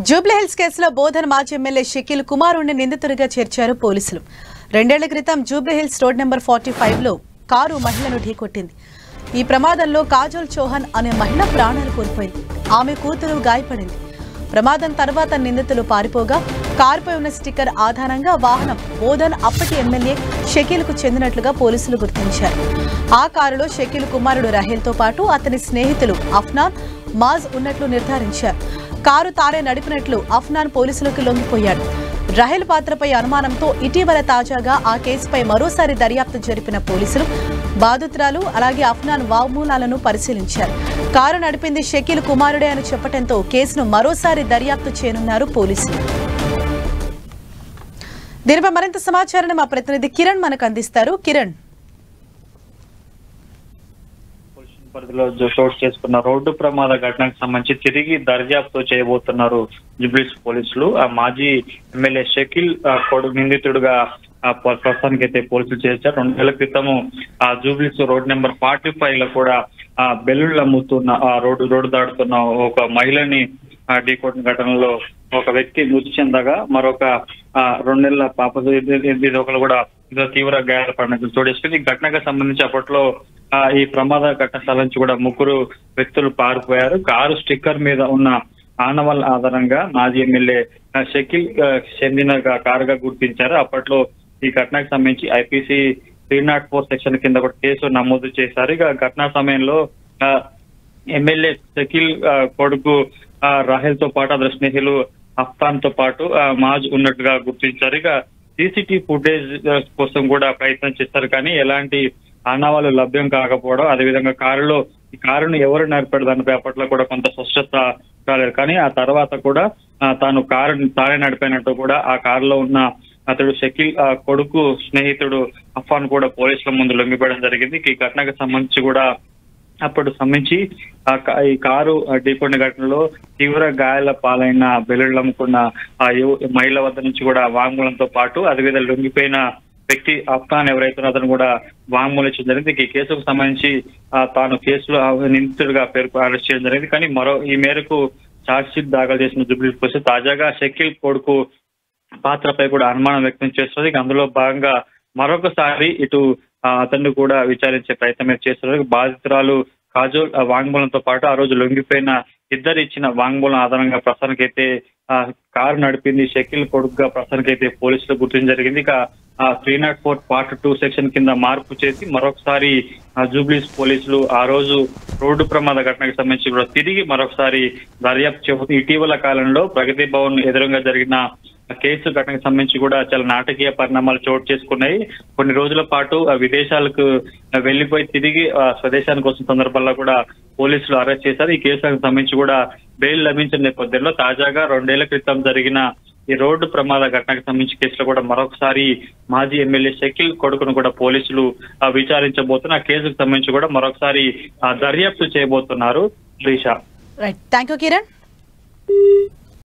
జూబ్లీహిల్స్ కేసులో బోధన్ మాజీ ఎమ్మెల్యే షకీల్ కుమారుణ్ణి నిందితుడిగా చేర్చారు పోలీసులు. 2 ఏళ్ల క్రితం జూబ్లీహిల్స్ రోడ్ నెంబర్ 45లో కారు మహిళను ఢీకొట్టింది. ఈ ప్రమాదంలో కాజల్ చౌహాన్ అనే మహిళ ప్రాణాలు కోల్పోయింది. ఆమె కూతురు గాయపడింది. ప్రమాదం తర్వాత నిందితులు పారిపోగా కారుపై ఉన్న స్టిక్కర్ ఆధారంగా వాహనం బోధన్ అప్పటి ఎమ్మెల్యే షకీల్కు చెందినట్లుగా పోలీసులు గుర్తించారు. ఆ కారులో షకీల్ కుమారుడు రహేల్తో పాటు అతని స్నేహితులు అఫ్నాన్, మాజ్ ఉన్నట్లు నిర్ధారించారు. కారు తానే నడిపినట్లు అఫ్నాన్ పోలీసులకు లొంగిపోయాడు. రహేల్ పాత్రపై అనుమానంతో ఇటీవల తాజాగా ఆ కేసుపై మరోసారి దర్యాప్తు జరిపిన పోలీసులు బాధితురాలు అలాగే అఫ్నాన్ వాంగ్మూలాలను పరిశీలించారు. కారు నడిపింది షకీల్ కుమారుడే అని చెప్పడంతో కేసును మరోసారి దర్యాప్తు చేయనున్నారు పోలీసులు. దీనిపై మరింత సమాచారాన్ని మా ప్రతినిధి కిరణ్ మనకు అందిస్తారు. కిరణ్, పరిధిలో చోటు చేసుకున్న రోడ్డు ప్రమాద ఘటనకు సంబంధించి తిరిగి దర్యాప్తు చేయబోతున్నారు జూబ్లీహిల్స్ పోలీసులు. ఆ మాజీ ఎమ్మెల్యే షకీల్ కొడుకు నిందితుడుగా ప్రస్తుతానికి అయితే పోలీసులు చేశారు. 2 ఏళ్ల క్రితము ఆ జూబ్లీహిల్స్ రోడ్ నెంబర్ 45 లో కూడా బెలూన్లు అమ్ముతున్న రోడ్డు దాడుతున్న ఒక మహిళని ఢీకొట్టిన ఘటనలో ఒక వ్యక్తి మృతి చెందగా మరొక 2 నెలల పాప ఒకరు కూడా తీవ్ర గాయాలు పడినట్లు చోటేసుకుంది. ఈ ఘటనకు సంబంధించి అప్పట్లో ఈ ప్రమాద ఘటన స్థలం నుంచి కూడా 3 వ్యక్తులు పారిపోయారు. కారు స్టిక్కర్ మీద ఉన్న ఆనవాళ్ళ ఆధారంగా మాజీ ఎమ్మెల్యే షకీల్ చెందిన కారుగా గుర్తించారు. అప్పట్లో ఈ ఘటనకు సంబంధించి ఐపీసీ 304 సెక్షన్ కింద కూడా కేసు నమోదు చేశారు. ఇక ఘటనా సమయంలో ఎమ్మెల్యే షకీల్ కొడుకు రాహెల్ తో పాటు అతని స్నేహితులు అఫ్తాన్ తో పాటు మాజ్ ఉన్నట్టుగా గుర్తించారు. ఇక సీసీటీవీ ఫుటేజ్ కోసం కూడా ప్రయత్నం చేస్తారు, కానీ ఎలాంటి ఆనవాళ్లు లభ్యం కాకపోవడం, అదేవిధంగా ఈ కారును ఎవరు నడిపారు దానిపై అప్పట్లో కూడా కొంత స్పష్టత రాలేదు. కానీ ఆ తర్వాత కూడా తానే నడిపినట్టు కూడా ఆ కారులో ఉన్న అతడు షకీల్ కొడుకు స్నేహితుడు అఫ్ఫాన్ కూడా పోలీసుల ముందు లొంగిపోవడం జరిగింది. ఈ ఘటనకు సంబంధించి కూడా ఈ కారు ఢీకొన్న ఘటనలో తీవ్ర గాయాల పాలైన బెలూన్లు అమ్ముకున్న ఆ మహిళ వద్ద నుంచి కూడా వాంగ్మూలంతో పాటు అదేవిధంగా లొంగిపోయిన వ్యక్తి అఫ్ఘాన్ ఎవరైతే అతను కూడా వాంగ్మూలం ఇచ్చడం జరిగింది. ఈ కేసుకు సంబంధించి తాను కేసులో నిందితుడిగా అరెస్ట్ చేయడం జరిగింది. కానీ ఈ మేరకు ఛార్జ్ షీట్ దాఖలు చేసిన జూబ్లీహిల్స్ పోలీసులు తాజాగా షకీల్ కొడుకు పాత్రపై కూడా అనుమానం వ్యక్తం చేస్తుంది. అందులో భాగంగా మరొకసారి ఇటు అతన్ని కూడా విచారించే ప్రయత్నం చేస్తున్నారు. బాధితురాలు కాజోల్ వాంగ్మూలంతో పాటు ఆ రోజు లొంగిపోయిన ఇద్దరు ఇచ్చిన వాంగ్మూలం ఆధారంగా ప్రస్తుతానికైతే కారు నడిపింది షకీల్ కొడుకుగా ప్రస్తుతానికైతే పోలీసులు గుర్తించడం జరిగింది. ఇక 304 Part 2 సెక్షన్ కింద మార్పు చేసి మరొకసారి జూబ్లీహిల్స్ పోలీసులు ఆ రోజు రోడ్డు ప్రమాద ఘటనకు సంబంధించి కూడా తిరిగి మరొకసారి దర్యాప్తు చేపడుతుంది. ఇటీవల కాలంలో ప్రగతి భవన్ ఎదురుగా జరిగిన కేసు ఘటనకు సంబంధించి కూడా చాలా నాటకీయ పరిణామాలు చోటు చేసుకున్నాయి. కొన్ని రోజుల పాటు విదేశాలకు వెళ్లిపోయి తిరిగి స్వదేశానికి వచ్చిన సందర్భాల్లో కూడా పోలీసులు అరెస్ట్ చేశారు. ఈ కేసులకు సంబంధించి కూడా బెయిల్ లభించిన నేపథ్యంలో తాజాగా 2 ఏళ్ల క్రితం జరిగిన ఈ రోడ్డు ప్రమాద ఘటనకు సంబంధించి కేసులో కూడా మరొకసారి మాజీ ఎమ్మెల్యే షకీల్ కొడుకును కూడా పోలీసులు విచారించబోతున్న కేసుకు సంబంధించి కూడా మరొకసారి దర్యాప్తు చేయబోతున్నారు. Srisha, right, thank you Kiran.